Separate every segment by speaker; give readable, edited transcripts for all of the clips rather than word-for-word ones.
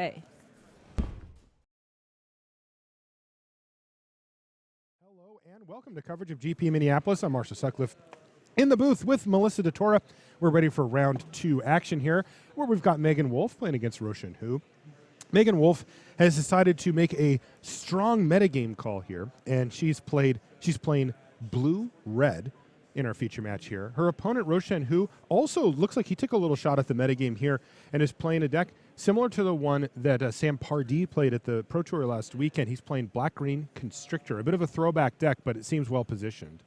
Speaker 1: Okay.
Speaker 2: Hello and welcome to coverage of GP Minneapolis. I'm Marcia Sutcliffe in the booth with Melissa DeTora. We're ready for round 2 action here, where we've got Meghan Wolff playing against Ruochen. Meghan Wolff has decided to make a strong metagame call here, and she's playing blue-red in our feature match here. Her opponent, Ruochen, who also looks like he took a little shot at the metagame here and is playing a deck similar to the one that Sam Pardee played at the Pro Tour last weekend. He's playing black-green Constrictor, a bit of a throwback deck, but it seems well-positioned.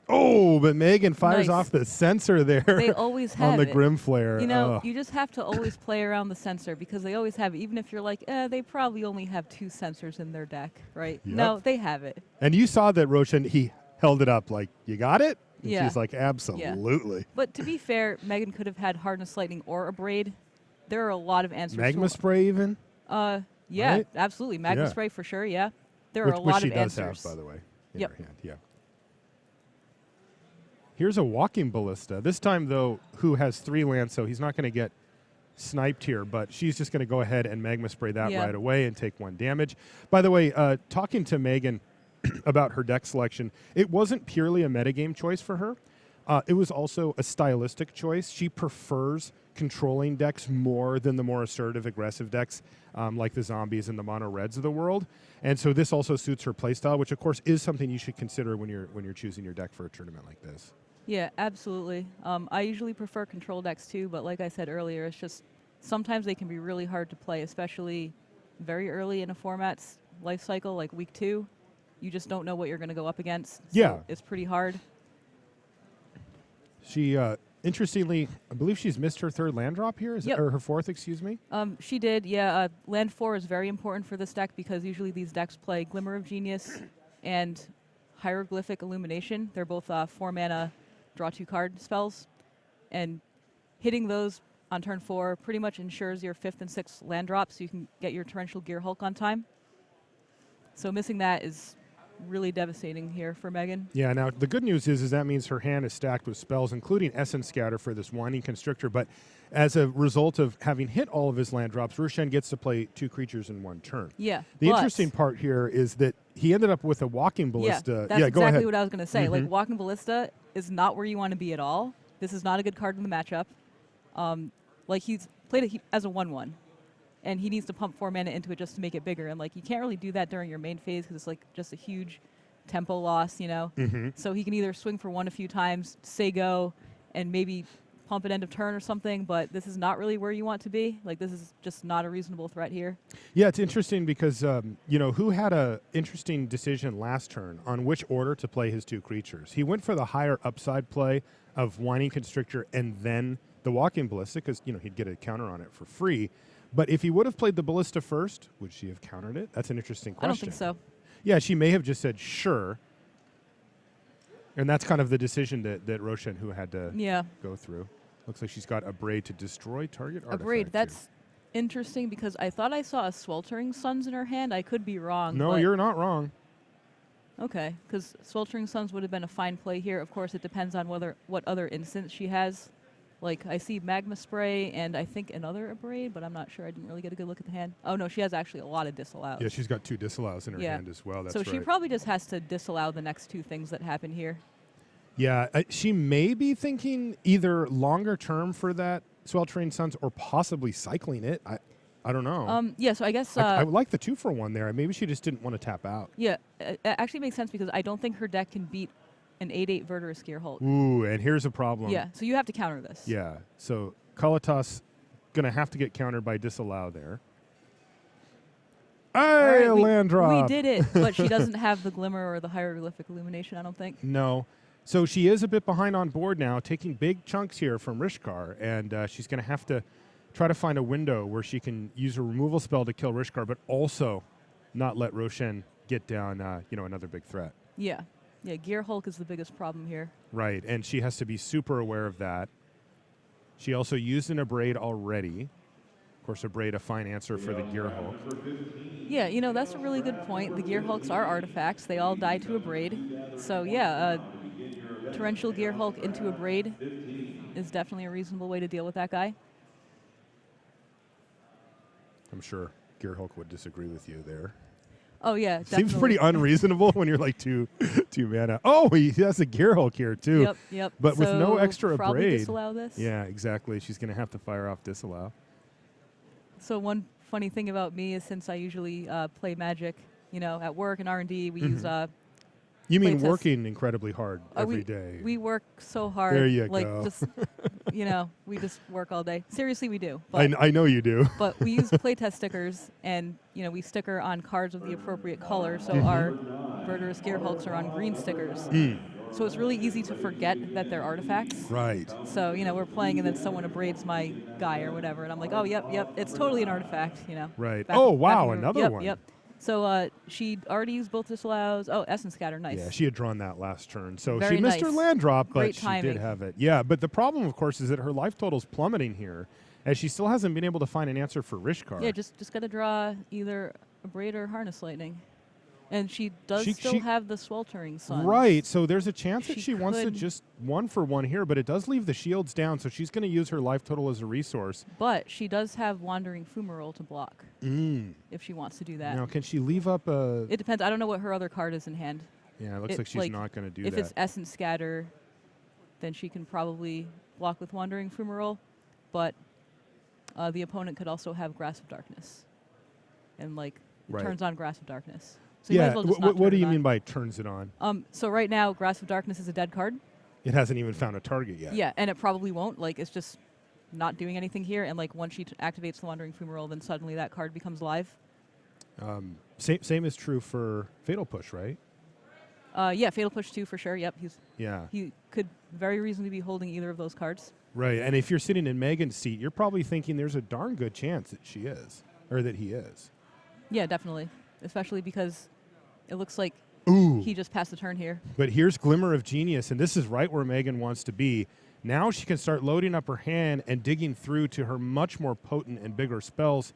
Speaker 2: Oh, but Meghan fires off the sensor there.
Speaker 1: They always have
Speaker 2: on the
Speaker 1: it.
Speaker 2: Grim Flare.
Speaker 1: You know, you just have to always play around the sensor because they always have it. Even if you're like, they probably only have 2 sensors in their deck, right?
Speaker 2: Yep.
Speaker 1: No, they have it.
Speaker 2: And you saw that Ruochen, he held it up like, you got it? And
Speaker 1: Yeah.
Speaker 2: she's like, absolutely.
Speaker 1: Yeah. But to be fair, Meghan could have had Hardness Lightning or a Braid. There are a lot of answers.
Speaker 2: Magma Spray even?
Speaker 1: Yeah,
Speaker 2: right?
Speaker 1: absolutely. Magma
Speaker 2: Yeah.
Speaker 1: Spray for sure, yeah. There are a lot
Speaker 2: which
Speaker 1: of
Speaker 2: she does
Speaker 1: answers.
Speaker 2: have, by the way, in
Speaker 1: Yep.
Speaker 2: her hand. Yeah. Here's a Walking Ballista. This time, though, who has 3 lands, so he's not going to get sniped here, but she's just going to go ahead and Magma Spray that right away and take 1 damage. By the way, talking to Meghan about her deck selection, it wasn't purely a metagame choice for her. It was also a stylistic choice. She prefers controlling decks more than the more assertive, aggressive decks like the zombies and the mono reds of the world. And so this also suits her playstyle, which of course is something you should consider when you're choosing your deck for a tournament like this.
Speaker 1: Yeah, absolutely. I usually prefer control decks too, but like I said earlier, it's just sometimes they can be really hard to play, especially very early in a format's life cycle, like week 2. You just don't know what you're going to go up against. So
Speaker 2: Yeah.
Speaker 1: it's pretty hard.
Speaker 2: She, interestingly, I believe she's missed her 3rd land drop here, or her 4th, excuse me.
Speaker 1: She did, yeah. Land 4 is very important for this deck because usually these decks play Glimmer of Genius and Hieroglyphic Illumination. They're both 4-mana draw 2 card spells. And hitting those on turn 4 pretty much ensures your 5th and 6th land drops so you can get your Torrential Gear Hulk on time. So missing that is really devastating here for Meghan.
Speaker 2: Yeah, now the good news is that means her hand is stacked with spells, including Essence Scatter for this Winding Constrictor, but as a result of having hit all of his land drops, Ruochen gets to play 2 creatures in 1 turn.
Speaker 1: Yeah.
Speaker 2: The interesting part here is that he ended up with a Walking Ballista.
Speaker 1: That's
Speaker 2: go
Speaker 1: exactly
Speaker 2: ahead.
Speaker 1: what I was going to say. Like, Walking Ballista is not where you want to be at all. This is not a good card in the matchup. Like, he's played it as a 1/1. And he needs to pump 4 mana into it just to make it bigger. And, like, you can't really do that during your main phase because it's, like, just a huge tempo loss, you know? So he can either swing for 1 a few times, say go, and maybe pump at end of turn or something, but this is not really where you want to be. Like, this is just not a reasonable threat here. Yeah,
Speaker 2: it's interesting because, you know, who had a interesting decision last turn on which order to play his 2 creatures. He went for the higher upside play of Winding Constrictor and then the Walking Ballista because, you know, he'd get a counter on it for free. But if he would have played the Ballista first, would she have countered it? That's an interesting question.
Speaker 1: I don't think so.
Speaker 2: Yeah, she may have just said, sure. And that's kind of the decision that Ruochen who had to go through. Looks like she's got a Braid to destroy target artifact.
Speaker 1: A Braid, that's interesting because I thought I saw a Sweltering Suns in her hand. I could be wrong.
Speaker 2: No, you're not wrong.
Speaker 1: Okay, because Sweltering Suns would have been a fine play here. Of course, it depends on what other instance she has. Like, I see Magma Spray and I think another Braid, but I'm not sure. I didn't really get a good look at the hand. Oh, no, she has actually a lot of disallows.
Speaker 2: Yeah, she's got 2 disallows in her hand as well. That's
Speaker 1: so she probably just has to disallow the next 2 things that happen here.
Speaker 2: Yeah, she may be thinking either longer term for that Sweltering Suns or possibly cycling it. I don't know.
Speaker 1: Yeah, so I guess...
Speaker 2: I would like the 2-for-1 there. Maybe she just didn't want to tap out.
Speaker 1: Yeah, it actually makes sense because I don't think her deck can beat an 8/8 Verdurous Gear Hulk.
Speaker 2: Ooh, and here's a problem.
Speaker 1: Yeah, so you have to counter this.
Speaker 2: Yeah, so Kalitas going to have to get countered by disallow there. Hey, a land drop.
Speaker 1: We did it, but she doesn't have the Glimmer or the Hieroglyphic Illumination, I don't think.
Speaker 2: No. So she is a bit behind on board now, taking big chunks here from Rishkar, and she's going to have to try to find a window where she can use a removal spell to kill Rishkar, but also not let Ruochen get down, you know, another big threat.
Speaker 1: Yeah. Yeah, Gear Hulk is the biggest problem here.
Speaker 2: Right, and she has to be super aware of that. She also used an Abrade already. Of course, Abrade, a fine answer for the Gear Hulk.
Speaker 1: Yeah, you know, that's a really good point. The Gear Hulks are artifacts. They all die to Abrade. So, yeah, Torrential Gear Hulk into Abrade is definitely a reasonable way to deal with that guy.
Speaker 2: I'm sure Gearhulk would disagree with you there.
Speaker 1: Oh yeah, definitely.
Speaker 2: Seems pretty unreasonable when you're like two mana. Oh, he has a Gearhulk here too.
Speaker 1: Yep, yep.
Speaker 2: But with no extra
Speaker 1: probably
Speaker 2: abrade.
Speaker 1: disallow this.
Speaker 2: Yeah, exactly. She's going to have to fire off disallow.
Speaker 1: So one funny thing about me is since I usually play Magic, at work and R&D, we use.
Speaker 2: You mean
Speaker 1: play
Speaker 2: working incredibly hard every day?
Speaker 1: We work so hard.
Speaker 2: There you
Speaker 1: like
Speaker 2: go.
Speaker 1: Just, we just work all day. Seriously, we do. But
Speaker 2: I know you do.
Speaker 1: But we use playtest stickers, and we sticker on cards of the appropriate color. So our Verdurous Gearhulks are on green stickers. So it's really easy to forget that they're artifacts.
Speaker 2: Right.
Speaker 1: So we're playing, and then someone abrades my guy or whatever, and I'm like, oh yep, it's totally an artifact.
Speaker 2: Right.
Speaker 1: Back
Speaker 2: Oh
Speaker 1: back
Speaker 2: wow,
Speaker 1: when we were-
Speaker 2: another
Speaker 1: yep,
Speaker 2: one.
Speaker 1: Yep. So she already used both disallows. Oh, Essence Scatter, nice.
Speaker 2: Yeah, she had drawn that last turn. So
Speaker 1: Very
Speaker 2: she missed her
Speaker 1: nice.
Speaker 2: land drop, but
Speaker 1: Great
Speaker 2: she
Speaker 1: timing.
Speaker 2: did have it. Yeah, but the problem, of course, is that her life total's plummeting here, as she still hasn't been able to find an answer for Rishkar.
Speaker 1: Yeah, just got to draw either a braid or harness lightning. And she does
Speaker 2: She-
Speaker 1: still have the sweltering sun.
Speaker 2: Right, so there's a chance that
Speaker 1: She
Speaker 2: she wants to
Speaker 1: could-
Speaker 2: just 1-for-1 here, but it does leave the shields down, so she's going to use her life total as a resource.
Speaker 1: But she does have Wandering Fumarole to block if she wants to do that.
Speaker 2: Now, can she leave up a...
Speaker 1: It depends. I don't know what her other card is in hand.
Speaker 2: Yeah, it looks like she's not going to do
Speaker 1: if
Speaker 2: that.
Speaker 1: it's Essence Scatter, then she can probably block with Wandering Fumarole. But the opponent could also have Grasp of Darkness. And, it
Speaker 2: Right.
Speaker 1: turns on Grasp of Darkness. So you might
Speaker 2: Yeah,
Speaker 1: as well just not
Speaker 2: what
Speaker 1: turn
Speaker 2: do
Speaker 1: it
Speaker 2: you
Speaker 1: on.
Speaker 2: mean by turns it on?
Speaker 1: So right now, Grasp of Darkness is a dead card.
Speaker 2: It hasn't even found a target yet.
Speaker 1: Yeah, and it probably won't. It's just not doing anything here. And once she activates the Wandering Fumarole, then suddenly that card becomes live.
Speaker 2: Same is true for Fatal Push, right?
Speaker 1: Yeah, Fatal Push 2 for sure. Yep,
Speaker 2: Yeah.
Speaker 1: he could very reasonably be holding either of those cards.
Speaker 2: Right, and if you're sitting in Meghan's seat, you're probably thinking there's a darn good chance that she is, or that he is.
Speaker 1: Yeah, definitely. Especially because it looks like he just passed the turn here.
Speaker 2: But here's Glimmer of Genius, and this is right where Meghan wants to be. Now she can start loading up her hand and digging through to her much more potent and bigger spells.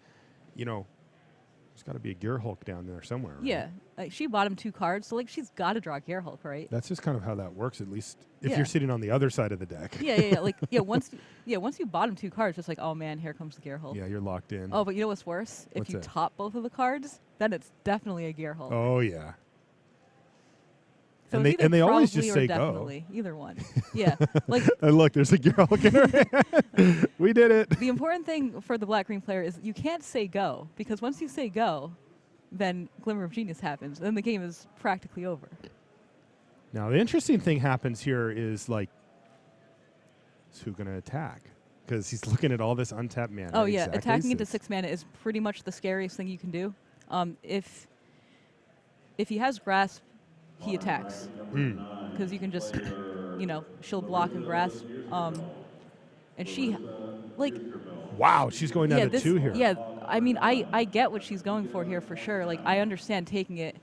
Speaker 2: There's got to be a Gearhulk down there somewhere. Right?
Speaker 1: Yeah, she bought him 2 cards, so she's got to draw Gearhulk, right?
Speaker 2: That's just kind of how that works, at least if
Speaker 1: Yeah.
Speaker 2: you're sitting on the other side of the deck.
Speaker 1: Yeah. Once you bought him 2 cards, it's like, oh man, here comes the Gearhulk.
Speaker 2: Yeah, you're locked in.
Speaker 1: Oh, but you know what's worse?
Speaker 2: What's
Speaker 1: if you
Speaker 2: that?
Speaker 1: top both of the cards, then it's definitely a Gearhulk.
Speaker 2: Oh, yeah.
Speaker 1: So
Speaker 2: and
Speaker 1: it's
Speaker 2: they
Speaker 1: either
Speaker 2: always just
Speaker 1: probably or
Speaker 2: say go.
Speaker 1: definitely, either one. Yeah,
Speaker 2: And look, there's a Gearhulk in her hand. We did it.
Speaker 1: the important thing for the black-green player is you can't say go, because once you say go, then Glimmer of Genius happens, and then the game is practically over.
Speaker 2: Now, the interesting thing happens here is, is who going to attack? Because he's looking at all this untapped mana.
Speaker 1: Oh yeah,
Speaker 2: Exactly
Speaker 1: attacking into
Speaker 2: 6.
Speaker 1: 6 mana is pretty much the scariest thing you can do. If he has Grasp, he attacks. Because you can just, she'll block and grasp. And she,
Speaker 2: Wow, she's going down to 2 here.
Speaker 1: Yeah, I mean, I get what she's going for here for sure. I understand taking it,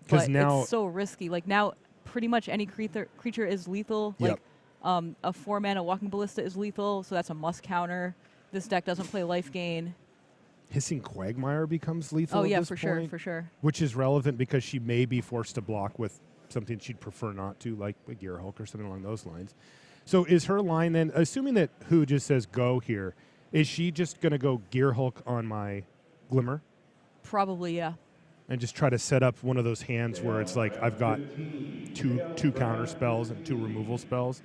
Speaker 1: but
Speaker 2: now
Speaker 1: it's so risky. Now, pretty much any creature is lethal.
Speaker 2: Yep.
Speaker 1: A 4-mana Walking Ballista is lethal, so that's a must counter. This deck doesn't play life gain.
Speaker 2: Hissing Quagmire becomes lethal.
Speaker 1: Oh
Speaker 2: at
Speaker 1: yeah,
Speaker 2: this
Speaker 1: for
Speaker 2: point,
Speaker 1: sure.
Speaker 2: Which is relevant because she may be forced to block with something she'd prefer not to, like a Gearhulk or something along those lines. So is her line then, assuming that Who just says go here, is she just going to go Gearhulk on my Glimmer
Speaker 1: Probably, yeah.
Speaker 2: and just try to set up one of those hands where it's like I've got two counter spells and 2 removal spells?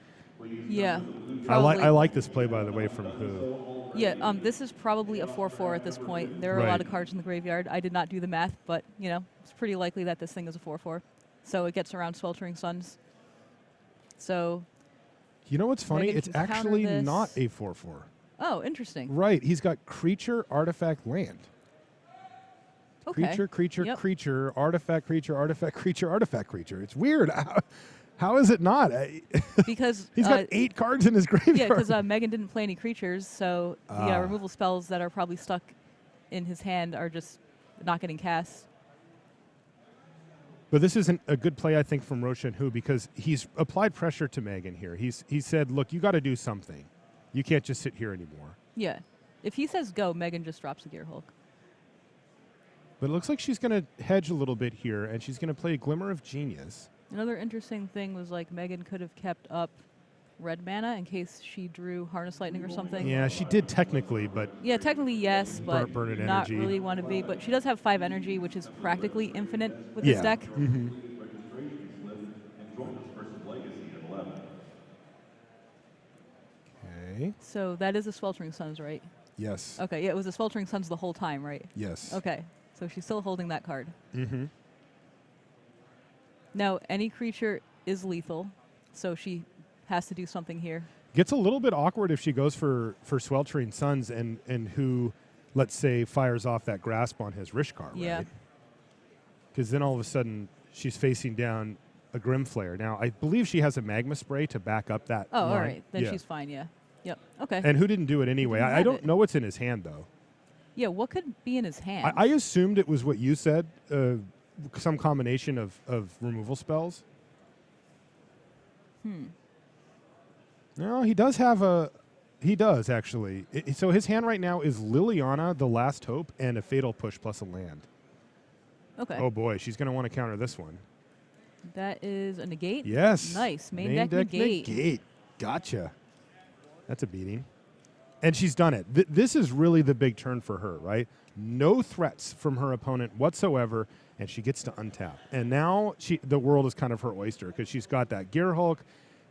Speaker 1: Yeah.
Speaker 2: I like this play, by the way, from Who.
Speaker 1: Yeah, this is probably a 4/4 at this point. There are a
Speaker 2: Right.
Speaker 1: lot of cards in the graveyard. I did not do the math, but, it's pretty likely that this thing is a 4/4. So it gets around Sweltering Suns. So,
Speaker 2: You know what's funny?
Speaker 1: Meghan
Speaker 2: It's
Speaker 1: can counter
Speaker 2: actually
Speaker 1: this.
Speaker 2: not a 4/4.
Speaker 1: oh, interesting.
Speaker 2: Right. He's got creature, artifact, land.
Speaker 1: Okay.
Speaker 2: Creature,
Speaker 1: Yep.
Speaker 2: creature, artifact, creature, artifact, creature, artifact, creature. It's weird. How is it not?
Speaker 1: Because
Speaker 2: He's got 8 cards in his graveyard.
Speaker 1: yeah, because Meghan didn't play any creatures, so the removal spells that are probably stuck in his hand are just not getting cast.
Speaker 2: But this isn't a good play, I think, from Ruochen Who, because he's applied pressure to Meghan here. He said, look, you got to do something. You can't just sit here anymore.
Speaker 1: Yeah. If he says go, Meghan just drops a Gearhulk.
Speaker 2: But it looks like she's going to hedge a little bit here, and she's going to play Glimmer of Genius.
Speaker 1: Another interesting thing was Meghan could have kept up red mana in case she drew Harness Lightning or something.
Speaker 2: Yeah, she did technically, but
Speaker 1: Yeah, technically yes, but
Speaker 2: burn it
Speaker 1: not
Speaker 2: energy.
Speaker 1: really want to be. But she does have 5 energy, which is practically infinite with
Speaker 2: yeah.
Speaker 1: this deck.
Speaker 2: Mm-hmm. Okay.
Speaker 1: So that is a Sweltering Suns, right?
Speaker 2: Yes.
Speaker 1: Okay, yeah, it was a Sweltering Suns the whole time, right?
Speaker 2: Yes.
Speaker 1: Okay, so she's still holding that card.
Speaker 2: Mm-hmm.
Speaker 1: Now, any creature is lethal, so she has to do something here.
Speaker 2: Gets a little bit awkward if she goes for Sweltering Suns and who, let's say, fires off that grasp on his Rishkar,
Speaker 1: Yeah.
Speaker 2: right? Because then all of a sudden she's facing down a Grimflare. Now, I believe she has a Magma Spray to back up that
Speaker 1: Oh,
Speaker 2: line.
Speaker 1: all right, then
Speaker 2: Yeah.
Speaker 1: she's fine, yeah. Yep, okay.
Speaker 2: And who didn't do it anyway?
Speaker 1: didn't
Speaker 2: I
Speaker 1: have
Speaker 2: don't
Speaker 1: it.
Speaker 2: know what's in his hand, though.
Speaker 1: Yeah, what could be in his hand?
Speaker 2: I assumed it was what you said, some combination of removal spells. No, he does have a... He does, actually. So his hand right now is Liliana, the Last Hope, and a Fatal Push plus a land.
Speaker 1: Okay.
Speaker 2: Oh, boy. She's going to want to counter this one.
Speaker 1: That is a negate?
Speaker 2: Yes.
Speaker 1: Nice. Main deck negate.
Speaker 2: Gotcha. That's a beating. And she's done it. This is really the big turn for her, right? No threats from her opponent whatsoever, and she gets to untap. And now the world is kind of her oyster because she's got that Gear Hulk,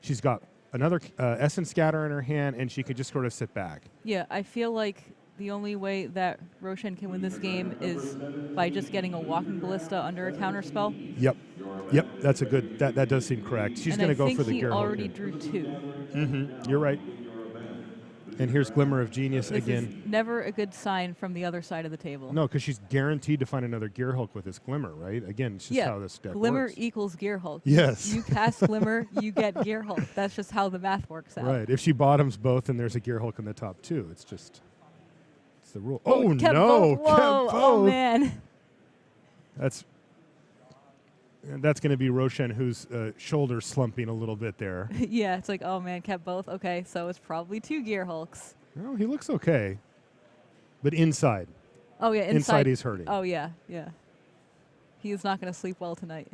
Speaker 2: she's got another Essence Scatter in her hand, and she can just sort of sit back.
Speaker 1: Yeah, I feel like the only way that Ruochen can win this game is by just getting a Walking Ballista under a counter spell.
Speaker 2: Yep, that's a good... That does seem correct. She's going to go for the Gear Hulk.
Speaker 1: I think he already drew 2.
Speaker 2: Mm-hmm. You're right. And here's Glimmer of Genius
Speaker 1: This
Speaker 2: again.
Speaker 1: is never a good sign from the other side of the table.
Speaker 2: No, because she's guaranteed to find another Gear Hulk with this Glimmer, right? Again, it's just how this deck
Speaker 1: Glimmer
Speaker 2: works.
Speaker 1: equals Gear Hulk.
Speaker 2: Yes.
Speaker 1: You cast Glimmer, you get Gear Hulk. That's just how the math works out.
Speaker 2: Right. If she bottoms both and there's a Gear Hulk in the top 2, it's the rule. Oh,
Speaker 1: Kept
Speaker 2: no.
Speaker 1: both. Whoa.
Speaker 2: Kept
Speaker 1: Oh,
Speaker 2: both.
Speaker 1: man.
Speaker 2: That's going to be Ruochen, whose shoulder slumping a little bit there.
Speaker 1: Yeah, it's like, oh, man, kept both. Okay, so it's probably 2 Gear Hulks.
Speaker 2: Well, he looks okay. But inside.
Speaker 1: Oh, yeah,
Speaker 2: Inside he's hurting.
Speaker 1: Oh, yeah, yeah. He is not going to sleep well tonight.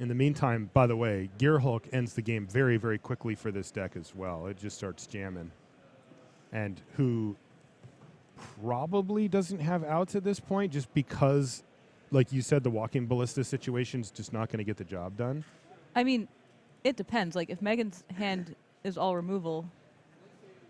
Speaker 2: In the meantime, by the way, Gear Hulk ends the game very, very quickly for this deck as well. It just starts jamming. And who probably doesn't have outs at this point just because, like you said, the Walking Ballista situation's just not going to get the job done.
Speaker 1: I mean, it depends. Like, if Megan's hand is all removal,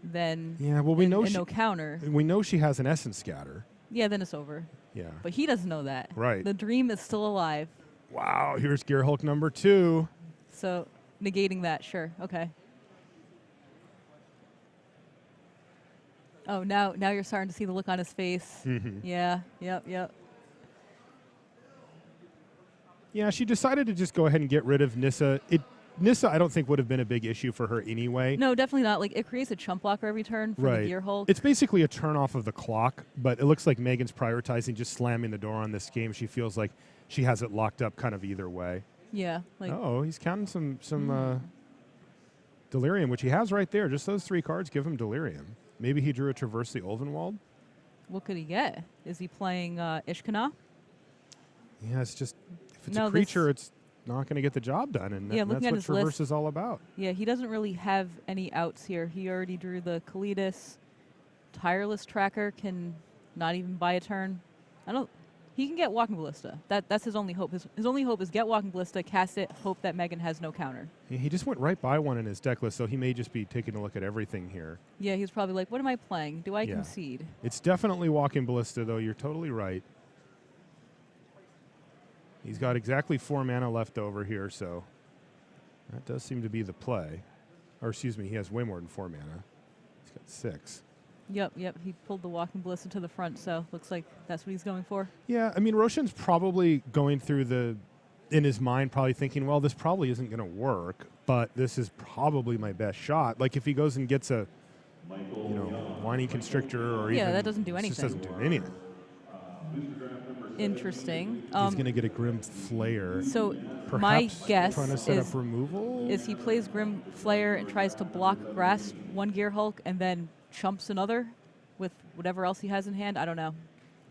Speaker 1: then
Speaker 2: Yeah, well, we know
Speaker 1: no counter.
Speaker 2: We know she has an Essence Scatter.
Speaker 1: Yeah, then it's over.
Speaker 2: Yeah.
Speaker 1: But he doesn't know that.
Speaker 2: Right.
Speaker 1: The dream is still alive.
Speaker 2: Wow, here's Gear Hulk number 2.
Speaker 1: So negating that, sure, okay. Oh, now you're starting to see the look on his face.
Speaker 2: Mm-hmm.
Speaker 1: Yeah, yep.
Speaker 2: Yeah, she decided to just go ahead and get rid of Nissa. Nissa, I don't think, would have been a big issue for her anyway.
Speaker 1: No, definitely not. Like, it creates a chump blocker every turn for the Gear Hulk.
Speaker 2: It's basically a turn off of the clock, but it looks like Megan's prioritizing just slamming the door on this game. She feels like she has it locked up kind of either way.
Speaker 1: Yeah. Like,
Speaker 2: Oh, he's counting some Delirium, which he has right there. Just those 3 cards give him Delirium. Maybe he drew a Traverse the Ulvenwald.
Speaker 1: what could he get? Is he playing Ishkana?
Speaker 2: Yeah, it's just, if it's
Speaker 1: No,
Speaker 2: a creature, it's not going to get the job done, and
Speaker 1: Yeah,
Speaker 2: that's
Speaker 1: looking at
Speaker 2: what
Speaker 1: his
Speaker 2: Traverse
Speaker 1: list.
Speaker 2: is all about.
Speaker 1: Yeah, he doesn't really have any outs here. He already drew the Kalidas. Tireless Tracker can not even buy a turn. He can get Walking Ballista. That's his only hope. His only hope is get Walking Ballista, cast it, hope that Meghan has no counter.
Speaker 2: Yeah, he just went right by one in his deck list, so he may just be taking a look at everything here.
Speaker 1: Yeah, he's probably like, what am I playing? Do I
Speaker 2: Yeah.
Speaker 1: concede?
Speaker 2: It's definitely Walking Ballista, though. You're totally right. He's got exactly 4 mana left over here, so that does seem to be the play. Or, excuse me, he has way more than 4 mana. He's got 6.
Speaker 1: Yep. He pulled the Walking Ballista to the front, so looks like that's what he's going for.
Speaker 2: Yeah, I mean, Ruochen's probably going through in his mind, probably thinking, well, this probably isn't going to work, but this is probably my best shot. Like, if he goes and gets a, Whiny Constrictor or even...
Speaker 1: that doesn't do
Speaker 2: it just
Speaker 1: anything.
Speaker 2: doesn't do anything.
Speaker 1: Interesting.
Speaker 2: He's going to get a Grim Flare.
Speaker 1: So
Speaker 2: Perhaps
Speaker 1: my guess
Speaker 2: trying to set up removal?
Speaker 1: is he plays Grim Flare and tries to block Grasp one Gear Hulk and then chumps another with whatever else he has in hand. I don't know.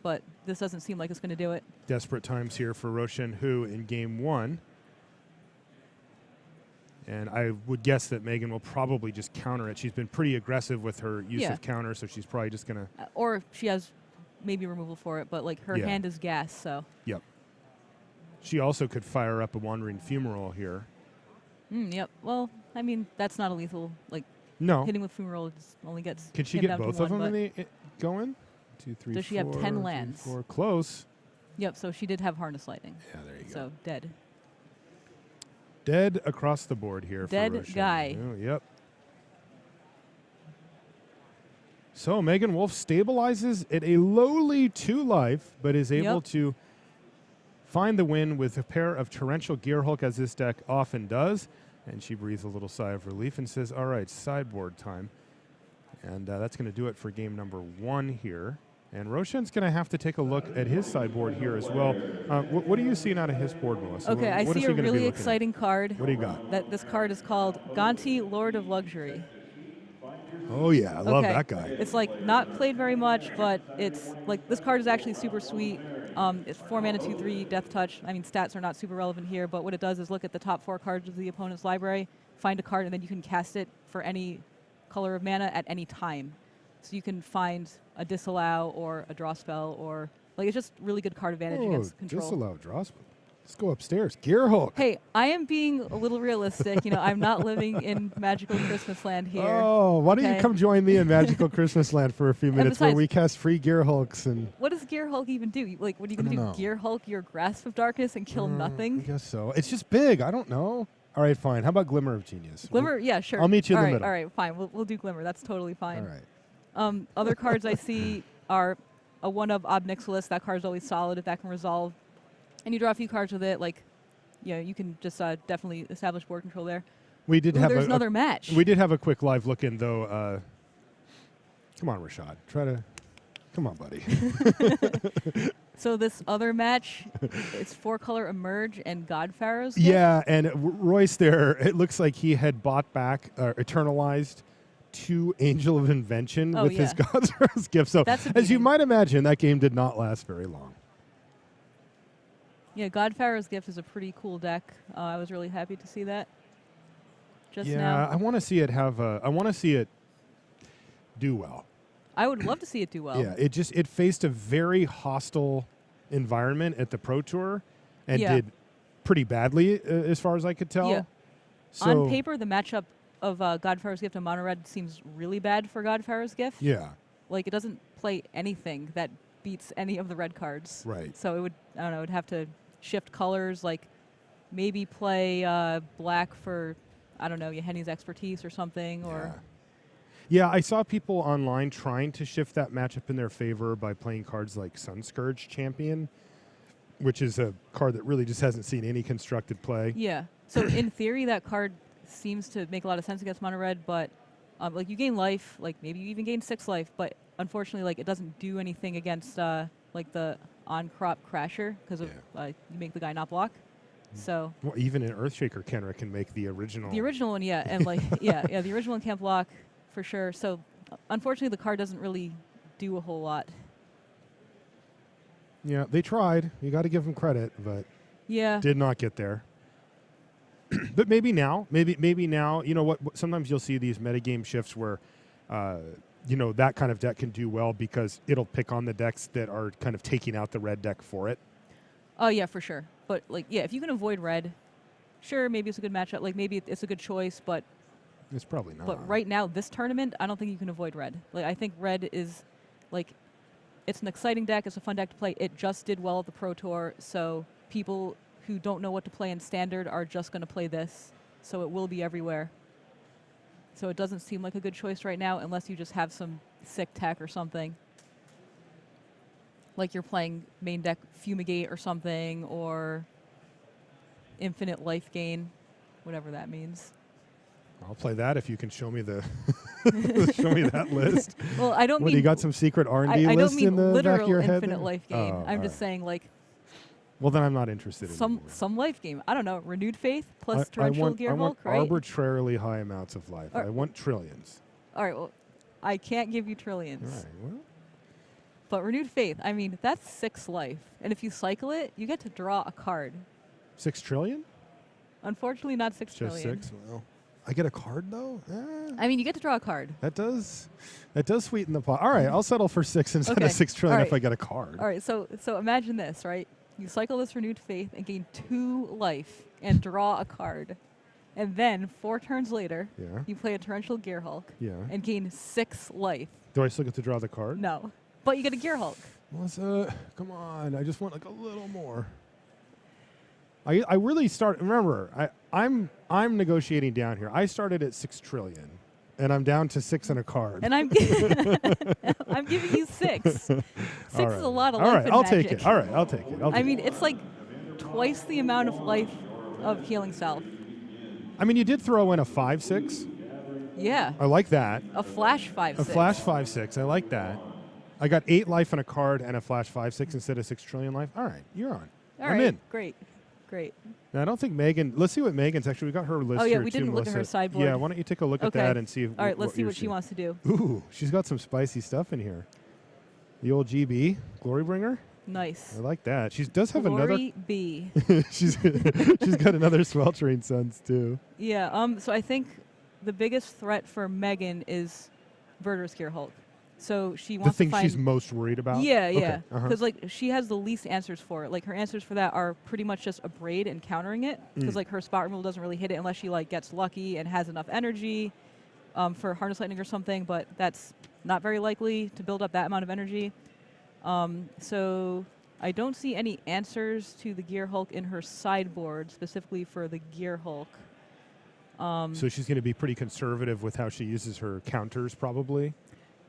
Speaker 1: But this doesn't seem like it's going to do it.
Speaker 2: Desperate times here for Ruochen, who in game 1 And I would guess that Meghan will probably just counter it. She's been pretty aggressive with her use
Speaker 1: Yeah.
Speaker 2: of counter, so she's probably just going to...
Speaker 1: Or she has maybe removal for it, but like her
Speaker 2: Yeah.
Speaker 1: hand is gas, so.
Speaker 2: Yep. She also could fire up a Wandering Fumarole here.
Speaker 1: Yep. Well, I mean, that's not a lethal. Like,
Speaker 2: No.
Speaker 1: hitting with Fumarole only gets.
Speaker 2: Can she
Speaker 1: him
Speaker 2: get
Speaker 1: down to
Speaker 2: both
Speaker 1: one,
Speaker 2: of them
Speaker 1: but-
Speaker 2: in the going? 2, 3,
Speaker 1: Does she have 10
Speaker 2: 4,
Speaker 1: lands?
Speaker 2: 4. Close.
Speaker 1: Yep, so she did have Harness Lightning.
Speaker 2: Yeah, there you go.
Speaker 1: So, dead.
Speaker 2: Dead across the board here
Speaker 1: Dead
Speaker 2: for Rochelle.
Speaker 1: guy.
Speaker 2: Oh, yep. So Meghan Wolff stabilizes at a lowly 2 life, but is able
Speaker 1: Yep.
Speaker 2: to find the win with a pair of Torrential Gearhulk, as this deck often does. And she breathes a little sigh of relief and says, all right, sideboard time. And that's going to do it for game number 1 here. And Roshan's going to have to take a look at his sideboard here as well. What are you seeing out of his board, Melissa?
Speaker 1: Okay, I
Speaker 2: What is
Speaker 1: see
Speaker 2: he
Speaker 1: a
Speaker 2: gonna be
Speaker 1: really
Speaker 2: looking at?
Speaker 1: exciting card.
Speaker 2: What do you got?
Speaker 1: This card is called Gonti, Lord of Luxury.
Speaker 2: Oh, yeah, I love
Speaker 1: Okay.
Speaker 2: that guy.
Speaker 1: It's like not played very much, but it's like this card is actually super sweet. It's 4 mana, 2/3, Death Touch. I mean, stats are not super relevant here, but what it does is look at the top 4 cards of the opponent's library, find a card, and then you can cast it for any color of mana at any time. So you can find a disallow or a draw spell, or like it's just really good card advantage against control.
Speaker 2: Disallow draws. Let's go upstairs. Gearhulk.
Speaker 1: Hey, I am being a little realistic. I'm not living in magical Christmas land here.
Speaker 2: Oh, why don't you
Speaker 1: Okay.
Speaker 2: come join me in Magical Christmas Land for a few minutes where
Speaker 1: besides-
Speaker 2: we cast free Gearhulks and...
Speaker 1: What does Gear Hulk even do? Like, what are you going to do?
Speaker 2: don't know.
Speaker 1: Gear Hulk your Grasp of Darkness and kill
Speaker 2: I
Speaker 1: nothing?
Speaker 2: guess so. It's just big. I don't know. All right, fine. How about Glimmer of Genius?
Speaker 1: Glimmer, yeah, sure.
Speaker 2: I'll meet you in
Speaker 1: All
Speaker 2: the
Speaker 1: right,
Speaker 2: middle.
Speaker 1: All right, fine. We'll do Glimmer. That's totally
Speaker 2: All
Speaker 1: fine.
Speaker 2: right.
Speaker 1: Other cards I see are a 1 of Ob Nixilis. That card's always solid if that can resolve. And you draw a few cards with it. Like, you can just definitely establish board control there.
Speaker 2: We did
Speaker 1: Ooh,
Speaker 2: have
Speaker 1: there's
Speaker 2: a,
Speaker 1: another match.
Speaker 2: We did have a quick live look in, though. Come on, Rashad. Try to... Come on, buddy.
Speaker 1: So this other match, it's 4-color Emerge and Godfarrow's Gift.
Speaker 2: Yeah, and Royce there, it looks like he had bought back, eternalized 2 Angel of Invention
Speaker 1: Oh,
Speaker 2: with his
Speaker 1: yeah.
Speaker 2: God's gift. So,
Speaker 1: That's a
Speaker 2: as you
Speaker 1: beating.
Speaker 2: might imagine, that game did not last very long.
Speaker 1: Yeah, Godfarrow's Gift is a pretty cool deck. I was really happy to see that just
Speaker 2: Yeah,
Speaker 1: now.
Speaker 2: I want to see it have a... I want to see it do well.
Speaker 1: I would love to see it do well.
Speaker 2: Yeah, it faced a very hostile environment at the Pro Tour and
Speaker 1: Yeah.
Speaker 2: did pretty badly, as far as I could tell.
Speaker 1: Yeah.
Speaker 2: So,
Speaker 1: On paper, the matchup of Godfarrow's Gift and Mono Red seems really bad for Godfarrow's Gift.
Speaker 2: Yeah,
Speaker 1: Like, it doesn't play anything that beats any of the red cards.
Speaker 2: right.
Speaker 1: So it would, I don't know, it would have to shift colors, like maybe play black for, I don't know, Yehenny's Expertise or something, or...
Speaker 2: Yeah, I saw people online trying to shift that matchup in their favor by playing cards like Sunscourge Champion, which is a card that really just hasn't seen any constructed play.
Speaker 1: Yeah. So in theory, that card seems to make a lot of sense against mono red, but like you gain life, like maybe you even gain 6 life, but unfortunately, like it doesn't do anything against like the on-crop Crasher because of you make the guy not block. So
Speaker 2: Well, even an Earthshaker Kenrick can make the original.
Speaker 1: the original one, yeah, and like yeah, the original one can't block for sure. So unfortunately, the card doesn't really do a whole lot.
Speaker 2: Yeah, they tried. You got to give them credit, but
Speaker 1: Yeah.
Speaker 2: did not get there. But maybe now, maybe now, you know what? Sometimes you'll see these metagame shifts where, that kind of deck can do well because it'll pick on the decks that are kind of taking out the red deck for it.
Speaker 1: Oh yeah, for sure. But like, yeah, if you can avoid red, sure, maybe it's a good matchup. Like maybe it's a good choice, but
Speaker 2: It's probably not.
Speaker 1: right now, this tournament, I don't think you can avoid red. Like I think red is, like, it's an exciting deck. It's a fun deck to play. It just did well at the Pro Tour, so people who don't know what to play in Standard are just going to play this. So it will be everywhere. So it doesn't seem like a good choice right now unless you just have some sick tech or something. Like you're playing main deck Fumigate or something, or Infinite Life Gain, whatever that means.
Speaker 2: I'll play that if you can show me the show me that list.
Speaker 1: Well, I don't
Speaker 2: What,
Speaker 1: mean...
Speaker 2: you got some secret R&D
Speaker 1: I
Speaker 2: list
Speaker 1: don't mean
Speaker 2: in the back
Speaker 1: literal
Speaker 2: of your head?
Speaker 1: Infinite
Speaker 2: there?
Speaker 1: Life Gain.
Speaker 2: Oh,
Speaker 1: I'm
Speaker 2: all
Speaker 1: just
Speaker 2: right.
Speaker 1: saying, like,
Speaker 2: Well, then I'm not interested in
Speaker 1: some life game. I don't know, Renewed Faith plus
Speaker 2: I
Speaker 1: Torrential
Speaker 2: want
Speaker 1: Gearhulk, right?
Speaker 2: arbitrarily high amounts of life.
Speaker 1: Or-
Speaker 2: I want trillions.
Speaker 1: All right, well, I can't give you
Speaker 2: All
Speaker 1: trillions.
Speaker 2: right, well,
Speaker 1: But Renewed Faith, I mean, that's 6 life. And if you cycle it, you get to draw a card.
Speaker 2: 6 trillion?
Speaker 1: Unfortunately, not 6
Speaker 2: Just
Speaker 1: trillion.
Speaker 2: 6. Well, I get a card though.
Speaker 1: I mean, you get to draw a card.
Speaker 2: That does sweeten the pot. All right, I'll settle for 6 instead
Speaker 1: Okay.
Speaker 2: of 6 trillion
Speaker 1: All
Speaker 2: if
Speaker 1: right.
Speaker 2: I get a card.
Speaker 1: All right, so imagine this, right? You cycle this renewed faith and gain 2 life and draw a card. And then 4 turns later,
Speaker 2: Yeah.
Speaker 1: you play a torrential Gear Hulk
Speaker 2: Yeah.
Speaker 1: and gain 6 life.
Speaker 2: Do I still get to draw the card?
Speaker 1: No. But you get a Gear Hulk.
Speaker 2: Melissa, come on. I just want like a little more. I really start. Remember, I'm negotiating down here. I started at 6 trillion, and I'm down to 6 and a card.
Speaker 1: And I'm I'm giving you 6. 6
Speaker 2: All
Speaker 1: is
Speaker 2: right.
Speaker 1: a lot of
Speaker 2: All
Speaker 1: life
Speaker 2: right,
Speaker 1: in
Speaker 2: I'll
Speaker 1: Magic.
Speaker 2: take it. All right, I'll take it.
Speaker 1: I mean, it's like twice the amount of life of Healing Salve.
Speaker 2: I mean, you did throw in a 5/6.
Speaker 1: Yeah.
Speaker 2: I like that.
Speaker 1: A flash 5/6.
Speaker 2: A flash 5/6. I like that. I got 8 life and a card and a flash 5/6 instead of 6 trillion life. All right, you're on.
Speaker 1: All
Speaker 2: I'm
Speaker 1: right.
Speaker 2: in.
Speaker 1: Great.
Speaker 2: Now, I don't think Megan. Let's see what Megan's actually. We got her list
Speaker 1: Oh, yeah,
Speaker 2: here
Speaker 1: we
Speaker 2: too,
Speaker 1: didn't look at her
Speaker 2: Melissa.
Speaker 1: sideboard.
Speaker 2: Yeah, why don't you take a look at
Speaker 1: Okay.
Speaker 2: that and see?
Speaker 1: All right, let's see
Speaker 2: you're
Speaker 1: what she
Speaker 2: seeing.
Speaker 1: wants to do.
Speaker 2: Ooh, she's got some spicy stuff in here. The old GB Glorybringer.
Speaker 1: Nice.
Speaker 2: I like that. She does have
Speaker 1: Glory B.
Speaker 2: another. she's got another Sweltering Suns too.
Speaker 1: Yeah. So I think the biggest threat for Meghan is Verder's Gear Hulk. So she
Speaker 2: The
Speaker 1: wants
Speaker 2: thing
Speaker 1: to find.
Speaker 2: she's most worried about.
Speaker 1: Yeah,
Speaker 2: Okay,
Speaker 1: yeah.
Speaker 2: uh-huh.
Speaker 1: Because like she has the least answers for it. Like her answers for that are pretty much just Abrade and countering it. Because like her spot removal doesn't really hit it unless she like gets lucky and has enough energy for Harness Lightning or something. But that's not very likely to build up that amount of energy. So I don't see any answers to the Gear Hulk in her sideboard specifically for the Gear Hulk.
Speaker 2: So she's going to be pretty conservative with how she uses her counters, probably.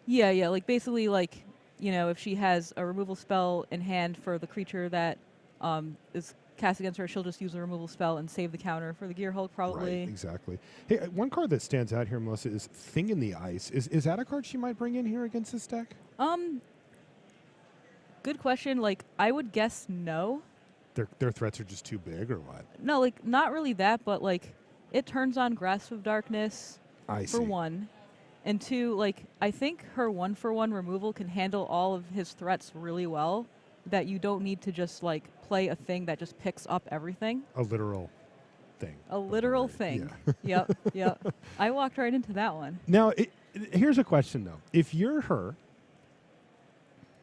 Speaker 1: Yeah. Like basically, like if she has a removal spell in hand for the creature that is cast against her, she'll just use the removal spell and save the counter for the Gear Hulk, probably.
Speaker 2: Right, exactly. Hey, one card that stands out here, Melissa, is Thing in the Ice. Is that a card she might bring in here against this deck?
Speaker 1: Good question. Like I would guess no.
Speaker 2: Their threats are just too big, or what?
Speaker 1: No, like not really that, but like it turns on Grasp of Darkness
Speaker 2: I
Speaker 1: for
Speaker 2: see.
Speaker 1: 1. And 2, like I think her 1-for-1 removal can handle all of his threats really well. That you don't need to just like play a thing that just picks up everything.
Speaker 2: A literal thing.
Speaker 1: A literal
Speaker 2: Right,
Speaker 1: thing.
Speaker 2: yeah.
Speaker 1: Yep. I walked right into that one.
Speaker 2: Now, here's a question, though. If you're her,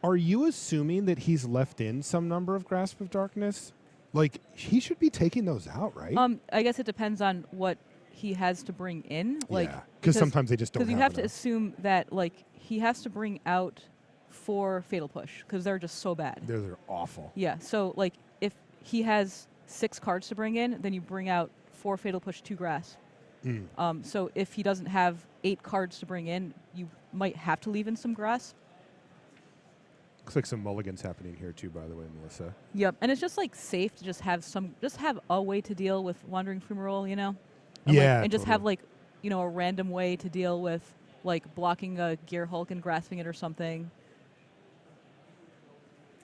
Speaker 2: are you assuming that he's left in some number of Grasp of Darkness? Like, he should be taking those out, right?
Speaker 1: I guess it depends on what he has to bring in. Like,
Speaker 2: yeah, because sometimes they just don't
Speaker 1: Because you have to
Speaker 2: enough.
Speaker 1: assume that like he has to bring out 4 Fatal Push because they're just so bad.
Speaker 2: They're awful.
Speaker 1: Yeah. So like if he has 6 cards to bring in, then you bring out 4 Fatal Push, 2 Grasp. So if he doesn't have 8 cards to bring in, you might have to leave in some Grasp.
Speaker 2: Looks like some mulligans happening here, too, by the way, Melissa.
Speaker 1: Yep. And it's just like safe to just have a way to deal with Wandering Fumarole,
Speaker 2: Yeah,
Speaker 1: and just have
Speaker 2: totally.
Speaker 1: like, a random way to deal with like blocking a Gear Hulk and grasping it or something.